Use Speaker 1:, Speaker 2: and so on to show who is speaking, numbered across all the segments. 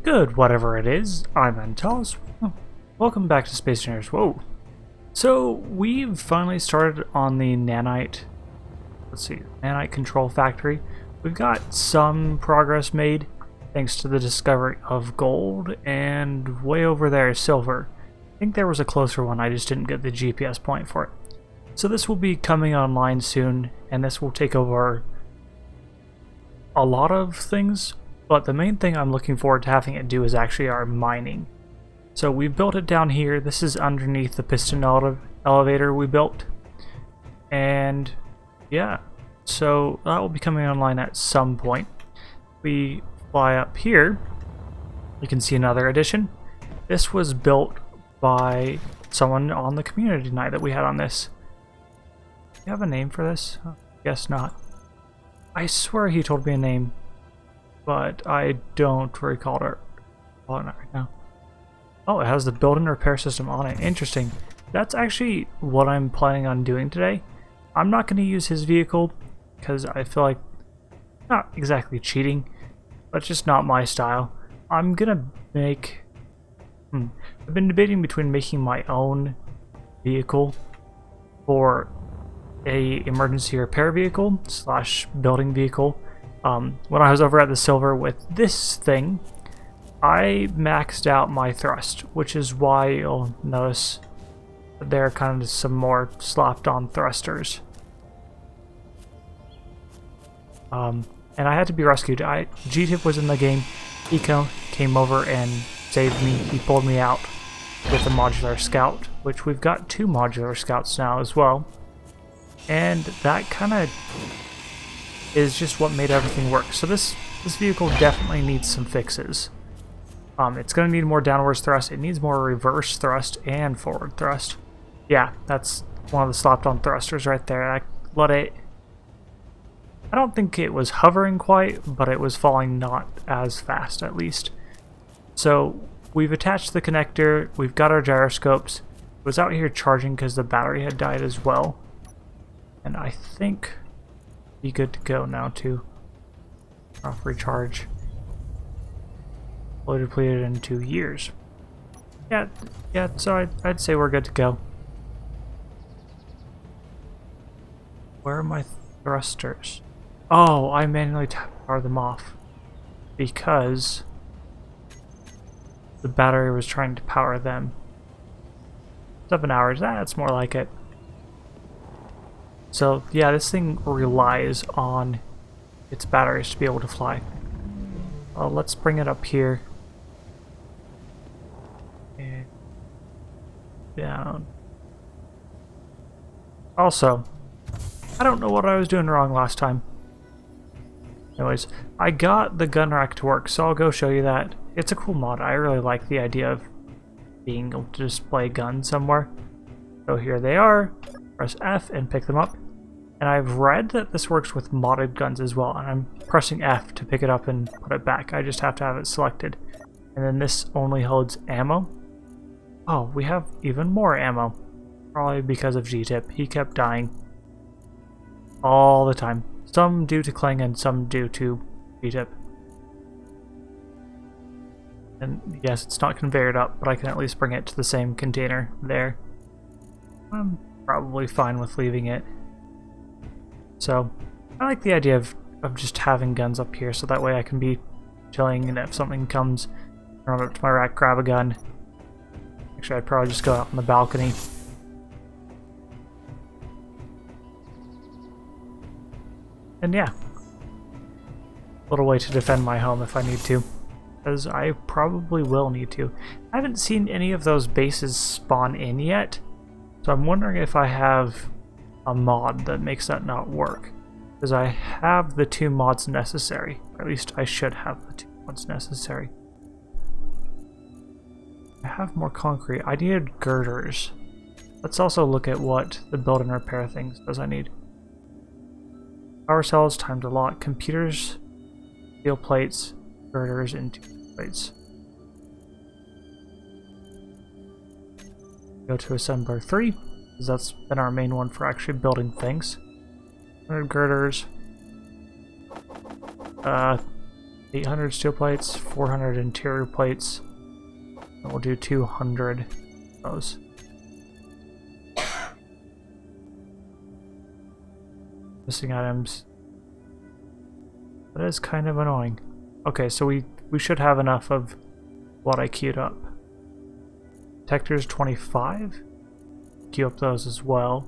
Speaker 1: Good, whatever it is. I'm Antalous. Oh, welcome back to Space Engineers. Whoa. So, we've finally started on the Nanite, Nanite Control Factory. We've got some progress made thanks to the discovery of gold, and way over there is silver. I think there was a closer one, I just didn't get the GPS point for it. So this will be coming online soon, and this will take over a lot of things. But the main thing I'm looking forward to having it do is actually our mining. So we built it down here. This is underneath the piston elevator we built. And yeah, so that will be coming online at some point. We fly up here. You can see another addition. This was built by someone on the community night that we had on this. Do you have a name for this? I guess not. I swear he told me a name, but I don't recall it right now. Oh, it has the build-in repair system on it. Interesting. That's actually what I'm planning on doing today. I'm not going to use his vehicle because I feel like not exactly cheating, but just not my style. I'm going to make... I've been debating between making my own vehicle for a emergency repair vehicle slash building vehicle. When I was over at the silver with this thing, I maxed out my thrust, which is why you'll notice that there are kind of some more slapped on thrusters. And I had to be rescued. GTIP was in the game. He came over and saved me. He pulled me out with a modular scout, which we've got 2 modular scouts now as well. And that kind of is just what made everything work. So this vehicle definitely needs some fixes. It's going to need more downwards thrust. It needs more reverse thrust and forward thrust. Yeah, that's one of the slapped on thrusters right there. I don't think it was hovering quite, but it was falling not as fast at least. So we've attached the connector. We've got our gyroscopes. It was out here charging because the battery had died as well. And I think be good to go now too. Off recharge. Fully depleted in 2 years. Yeah. So I'd say we're good to go. Where are my thrusters? Oh, I manually powered them off because the battery was trying to power them. 7 hours. That's more like it. So yeah, this thing relies on its batteries to be able to fly. Let's bring it up here. And down. Also, I don't know what I was doing wrong last time. Anyways, I got the gun rack to work, so I'll go show you that. It's a cool mod. I really like the idea of being able to display guns somewhere. So here they are. Press F and pick them up. And I've read that this works with modded guns as well, and I'm pressing F to pick it up and put it back. I just have to have it selected. And then this only holds ammo. Oh, we have even more ammo. Probably because of GTIP. He kept dying all the time. Some due to Clang and some due to GTIP. And yes, it's not conveyored up, but I can at least bring it to the same container there. I'm probably fine with leaving it. So, I like the idea of just having guns up here, so that way I can be chilling, and if something comes, run up to my rack, grab a gun. Actually, I'd probably just go out on the balcony. And yeah, a little way to defend my home if I need to, because I probably will need to. I haven't seen any of those bases spawn in yet, so I'm wondering if I have a mod that makes that not work, because I have the 2 mods necessary, or at least I should have the 2 mods necessary. I have more concrete. I needed girders. Let's also look at what the build and repair thing says I need. Power cells, time to lock, computers, steel plates, girders, and 2 plates. Go to assembler 3. Because that's been our main one for actually building things. 100 girders. 800 steel plates, 400 interior plates, and we'll do 200 of those. Missing items. That is kind of annoying. Okay, so we should have enough of what I queued up. Detectors 25. Queue up those as well.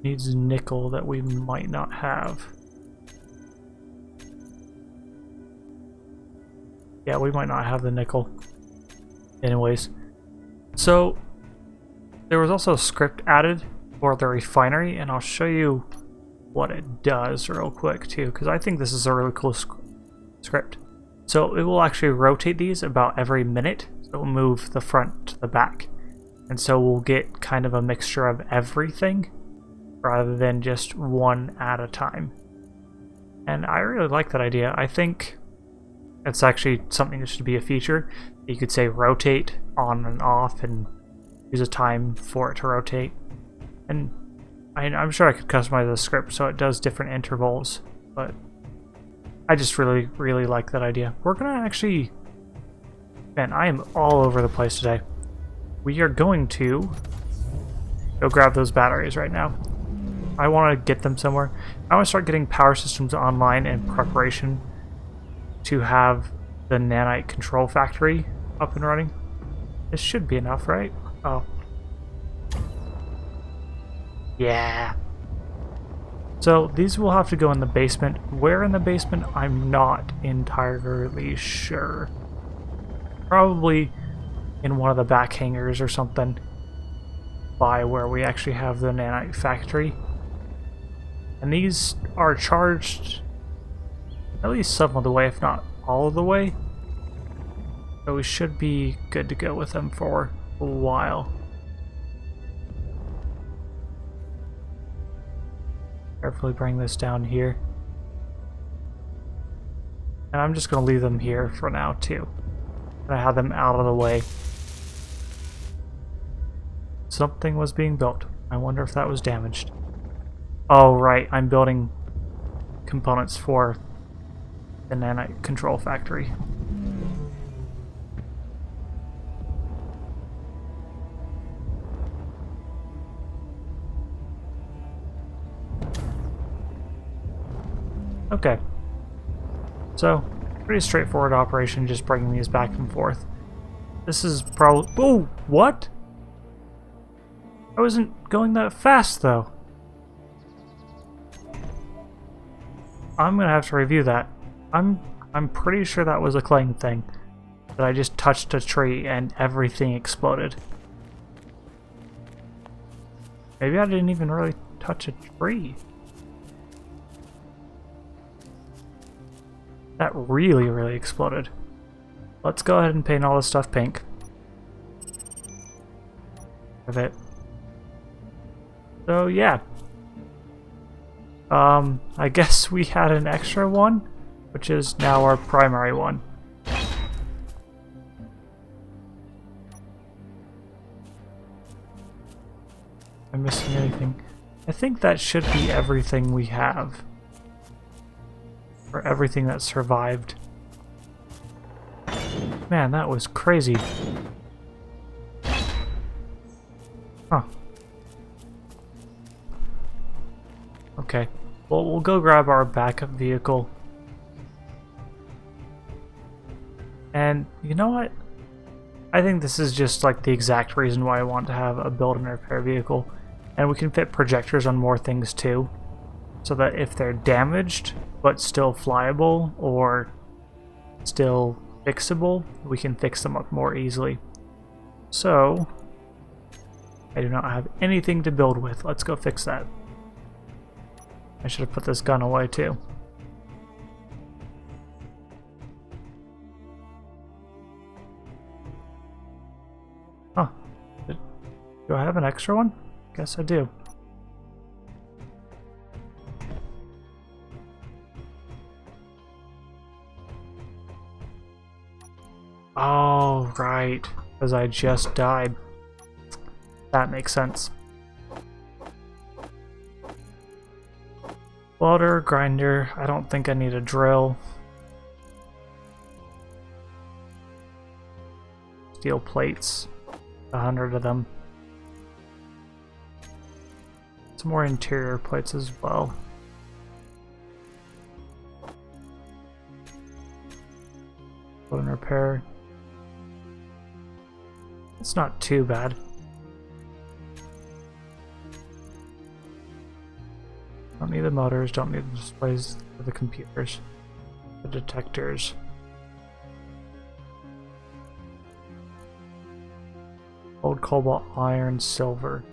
Speaker 1: Needs nickel that we might not have. Yeah, we might not have the nickel. Anyways, so there was also a script added for the refinery, and I'll show you what it does real quick too, because I think this is a really cool script. So it will actually rotate these about every minute, so it will move the front to the back, and so we'll get kind of a mixture of everything rather than just one at a time. And I really like that idea. I think it's actually something that should be a feature. You could say rotate on and off and use a time for it to rotate. And I'm sure I could customize the script so it does different intervals, but I just really like that idea. We're gonna actually... Man, I am all over the place today. We are going to go grab those batteries right now. I want to get them somewhere. I want to start getting power systems online in preparation to have the Nanite control factory up and running. This should be enough, right? Oh. Yeah. So these will have to go in the basement. Where in the basement, I'm not entirely sure. Probably in one of the back hangars or something by where we actually have the Nanite factory. And these are charged at least some of the way, if not all of the way. So we should be good to go with them for a while. Carefully bring this down here. And I'm just going to leave them here for now too. I have them out of the way. Something was being built. I wonder if that was damaged. Oh right, I'm building components for the Nanite control factory. Okay, so pretty straightforward operation, just bringing these back and forth. This is probably... Oh, what? I wasn't going that fast though. I'm gonna have to review that. I'm pretty sure that was a claim thing. That I just touched a tree and everything exploded. Maybe I didn't even really touch a tree. That really exploded. Let's go ahead and paint all this stuff pink. Of it. So yeah. I guess we had an extra one, which is now our primary one. Am I missing anything? I think that should be everything we have. Or everything that survived. Man, that was crazy. Huh. Okay. Well, we'll go grab our backup vehicle. And you know what? I think this is just like the exact reason why I want to have a build and repair vehicle. And we can fit projectors on more things too. So that if they're damaged, but still flyable or still fixable, we can fix them up more easily. So, I do not have anything to build with. Let's go fix that. I should have put this gun away too. Huh. Do I have an extra one? Guess I do. Oh, right. Because I just died. That makes sense. Welder, grinder. I don't think I need a drill. Steel plates. 100 of them. Some more interior plates as well. Build and repair. It's not too bad. Don't need the motors, don't need the displays for the computers, the detectors. Gold, cobalt, iron, silver.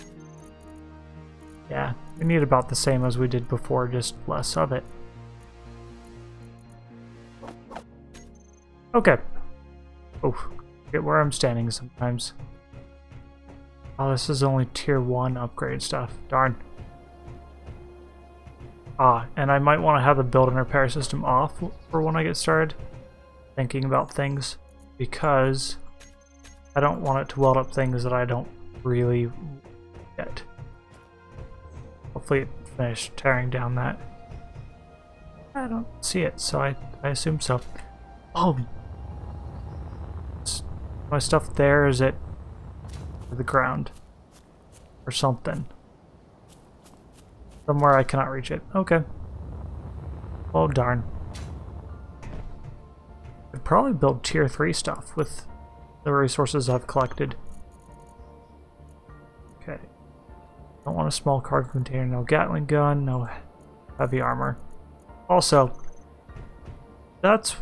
Speaker 1: Yeah, we need about the same as we did before, just less of it. Okay. Oh, get where I'm standing sometimes. Oh, this is only tier 1 upgrade stuff. Darn. Ah, and I might want to have the build and repair system off for when I get started thinking about things, because I don't want it to weld up things that I don't really get. Hopefully it finished tearing down that. I don't see it, so I assume so. Oh! My stuff there, is it to the ground? Or something. Somewhere I cannot reach it. Okay. Oh darn. I'd probably build tier 3 stuff with the resources I've collected. Okay. Don't want a small cargo container, no Gatling gun, no heavy armor. Also, let's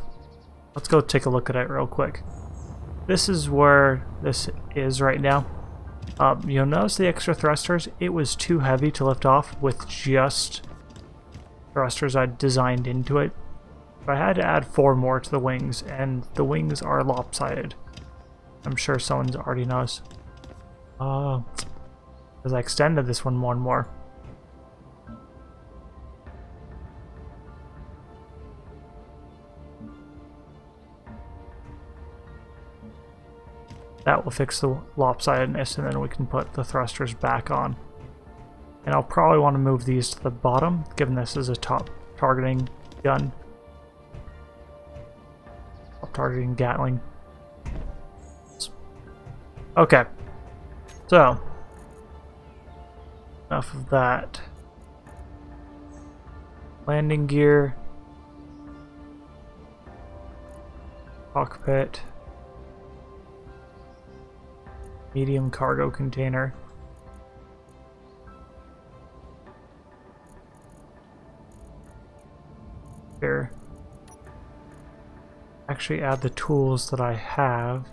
Speaker 1: go take a look at it real quick. This is where this is right now. You'll notice the extra thrusters, it was too heavy to lift off with just thrusters I designed into it. But I had to add 4 more to the wings, and the wings are lopsided. I'm sure someone's already noticed. Oh, because I extended this one more. That will fix the lopsidedness, and then we can put the thrusters back on. And I'll probably want to move these to the bottom, given this is a top targeting gun. Top targeting Gatling. Okay. So, enough of that. Landing gear. Cockpit. Medium cargo container. Here. Actually add the tools that I have.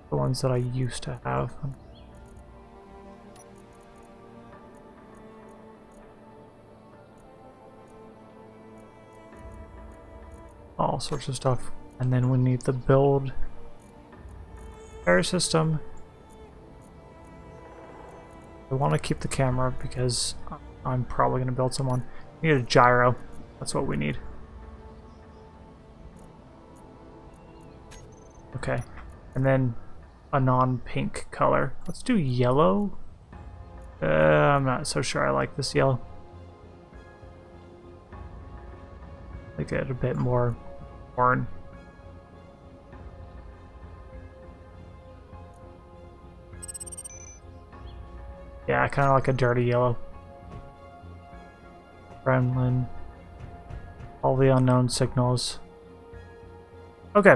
Speaker 1: The ones that I used to have. All sorts of stuff. And then we need the build air system. I want to keep the camera because I'm probably going to build someone. We need a gyro. That's what we need. Okay. And then a non-pink color. Let's do yellow. I'm not so sure I like this yellow. Make it a bit more worn. Yeah, kind of like a dirty yellow. Gremlin. All the unknown signals. Okay,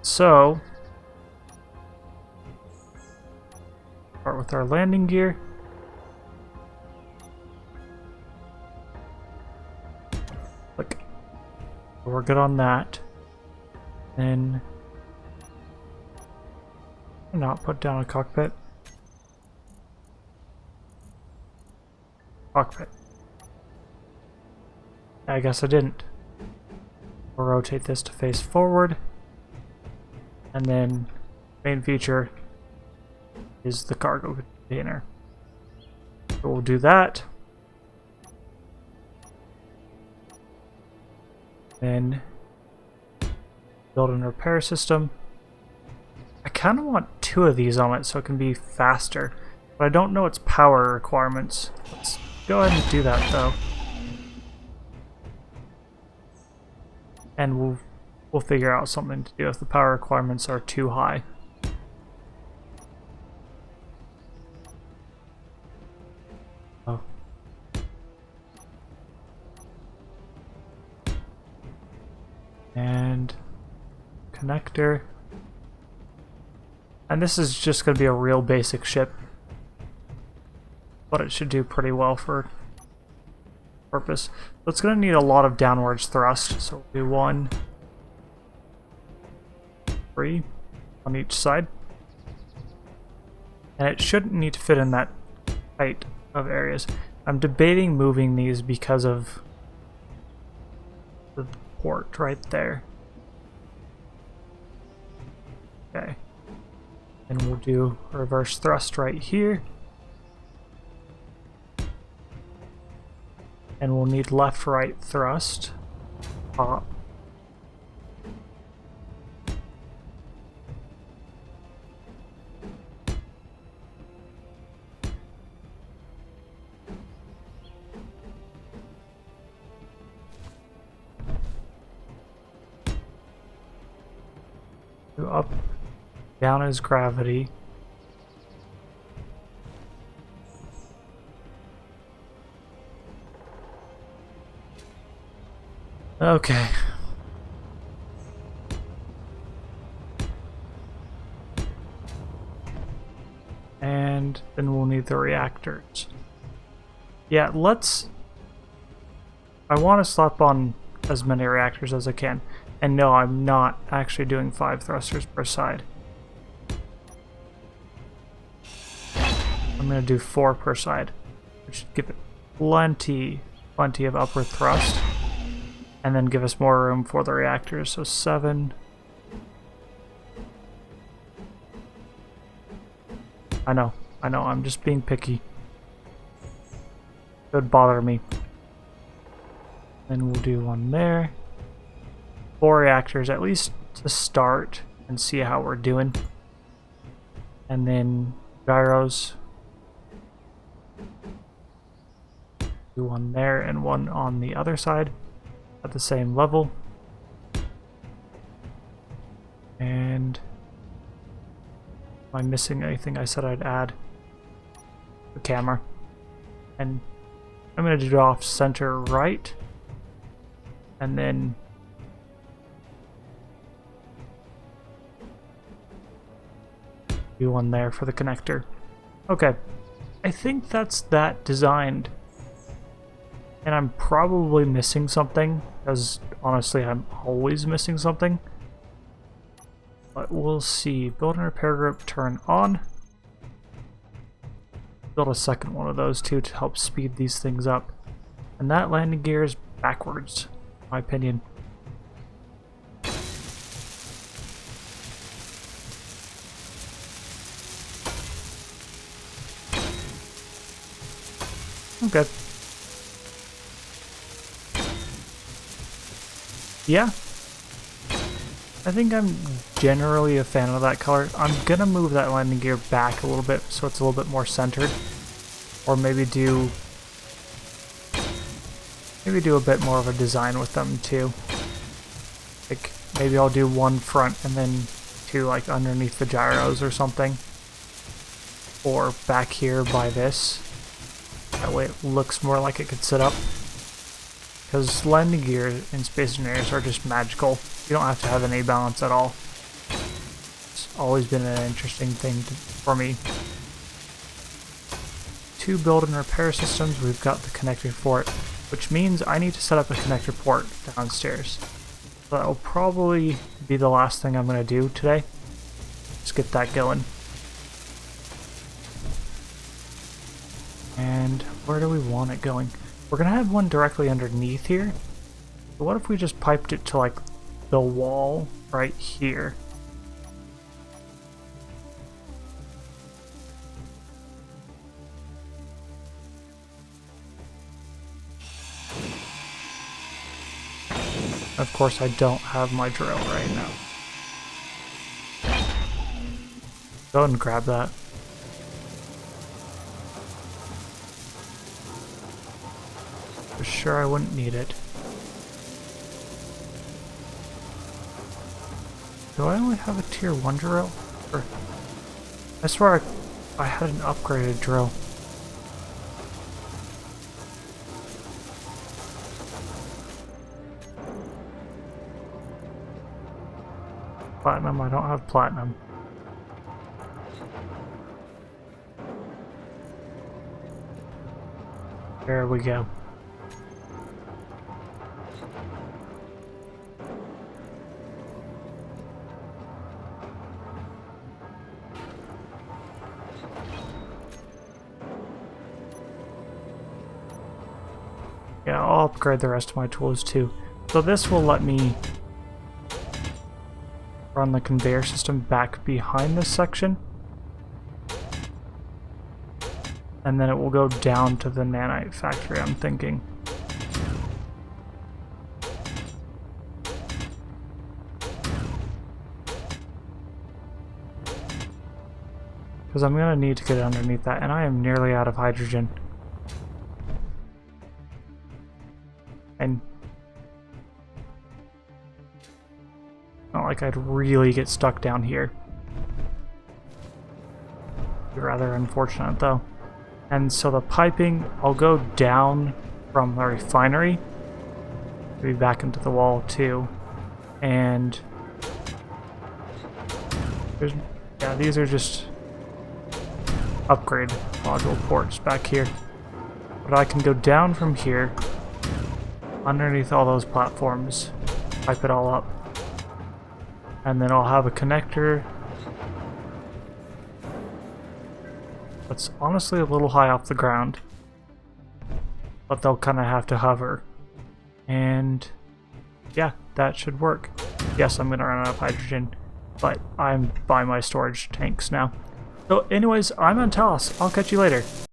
Speaker 1: so start with our landing gear. Look, we're good on that. Then not put down a cockpit. Cockpit. I guess I didn't. We'll rotate this to face forward. And then main feature is the cargo container. So we'll do that. Then build and repair system. I kind of want 2 of these on it so it can be faster, but I don't know its power requirements. Let's go ahead and do that though. and we'll figure out something to do if the power requirements are too high. Oh. And connector. And this is just going to be a real basic ship, but it should do pretty well for purpose. So it's going to need a lot of downwards thrust, so we'll do 1, 3 on each side. And it shouldn't need to fit in that tight of areas. I'm debating moving these because of the port right there. Okay. And we'll do reverse thrust right here. And we'll need left-right thrust. Pop. Do up. Down is gravity. Okay. And then we'll need the reactors. Yeah, I want to slap on as many reactors as I can. And no, I'm not actually doing 5 thrusters per side. I'm going to do 4 per side, which should give it plenty of upward thrust, and then give us more room for the reactors. So 7. I know, I'm just being picky. It would bother me. Then we'll do 1 there. 4 reactors, at least to start and see how we're doing. And then gyros. Do 1 there and 1 on the other side at the same level. And am I missing anything I said I'd add? The camera. And I'm going to do it off center right. And then do 1 there for the connector. Okay. I think that's that designed. And I'm probably missing something, because honestly I'm always missing something. But we'll see. Build and repair group turn on. Build a second one of those too to help speed these things up. And that landing gear is backwards, in my opinion. Okay. Yeah, I think I'm generally a fan of that color. I'm gonna move that landing gear back a little bit so it's a little bit more centered, or maybe do a bit more of a design with them too. Like maybe I'll do 1 front and then 2 like underneath the gyros or something, or back here by this. That way it looks more like it could sit up. Because landing gear in Space Engineers are just magical. You don't have to have any balance at all. It's always been an interesting thing for me. 2 build and repair systems, we've got the connector for it, which means I need to set up a connector port downstairs. So that'll probably be the last thing I'm going to do today. Let's get that going. And where do we want it going? We're going to have 1 directly underneath here. But what if we just piped it to like the wall right here? Of course, I don't have my drill right now. Go ahead and grab that. For sure I wouldn't need it. Do I only have a tier 1 drill? Or, I swear I had an upgraded drill. Platinum, I don't have platinum. There we go. Yeah, I'll upgrade the rest of my tools too. So this will let me run the conveyor system back behind this section. And then it will go down to the Nanite factory, I'm thinking. Because I'm going to need to get underneath that, and I am nearly out of hydrogen. And not like I'd really get stuck down here. Be rather unfortunate though. And so the piping, I'll go down from the refinery, maybe back into the wall too. And yeah, these are just upgrade module ports back here. But I can go down from here, underneath all those platforms, pipe it all up. And then I'll have a connector that's honestly a little high off the ground, but they'll kind of have to hover. And yeah, that should work. Yes, I'm gonna run out of hydrogen, but I'm by my storage tanks now. So anyways, I'm Antalous. I'll catch you later.